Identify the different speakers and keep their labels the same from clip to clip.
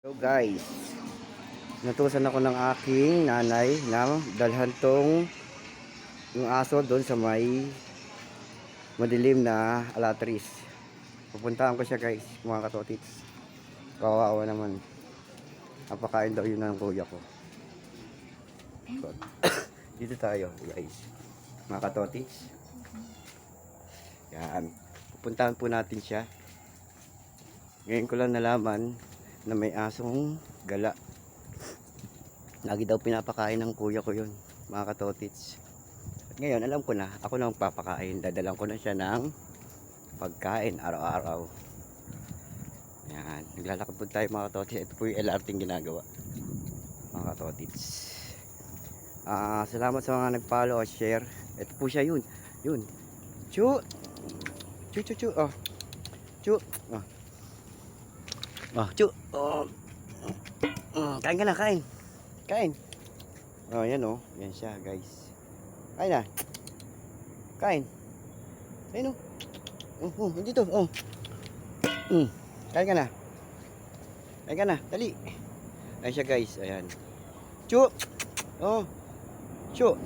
Speaker 1: So guys, natusan ako ng aking nanay na dalhan tong yung aso doon sa may madilim na alatris. Pupuntahan ko siya guys, mga katotits. Kawawa naman. Napakain daw yun ng kuya ko. So, dito tayo guys, mga katotits. Yan. Pupuntahan po natin siya. Ngayon ko lang nalaman na may asong gala. Lagi daw pinapakain ng kuya ko yun, mga katotits. At ngayon alam ko na, ako na magpapakain. Dadalang ko na siya ng pagkain araw-araw. Yan, naglalakad po tayo mga katotits. Ito po yung LRT ginagawa, mga katotits. Salamat sa mga nag-follow at share. Ito po siya, yun. Yun. Chu! Chu, chu, chu. Oh. Chu. Oh. Oh, chu. Oh. Kain ka na, kain. Kain. Oh, yan oh. Yan siya, guys. Kain na. Kain. Ayun oh. Dito. Oh. Kain ka na. Kain ka na. Dali. Ayan siya, guys. Ayan. Chu. Oh. Chu.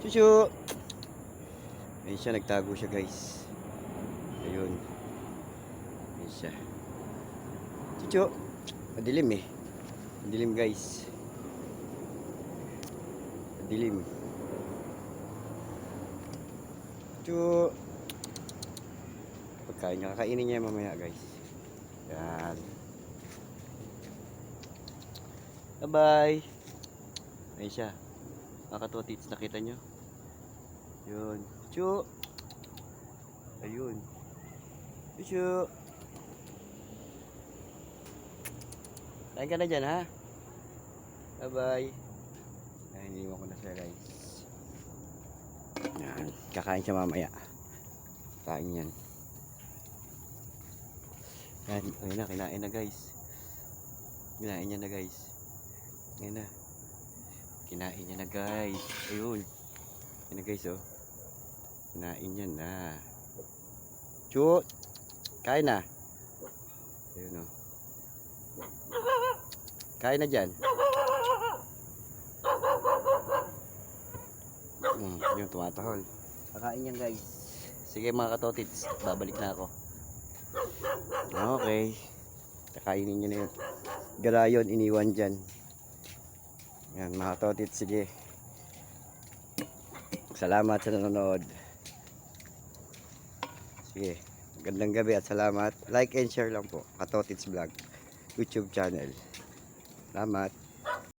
Speaker 1: Chu. Ayan siya. Nagtago siya, guys. Ayun. Ayan siya. Chu. Madilim eh. Madilim, guys. Madilim. Chu. Pagkain niya. Kakainin niya mamaya, guys. Yan. Bye-bye. Ayun siya. Mga katotits, nakita nyo? Yun. Chu. Ayun. Chu. Kain ka na dyan, ha? Bye-bye. Ay, iniwan ko na siya, guys. Yan. Kakain siya mamaya. Kain yan. Yan. Ayun na, kinain na, guys. Kinain niya na, guys. Ayun na. Kinain niya na, guys. Ayun. Ayun na, guys, oh. Kinain niya na. Chu! Kain na. Ayun, oh. Kain na dyan. Yung tumatahol. Kakain yan, guys. Sige mga katotits, babalik na ako. Okay. Kakainin nyo na yun. Galayon, iniwan dyan. Yan mga katotits, sige. Salamat sa nanonood. Sige. Magandang gabi at salamat. Like and share lang po. Katotits Vlog YouTube channel. Salamat.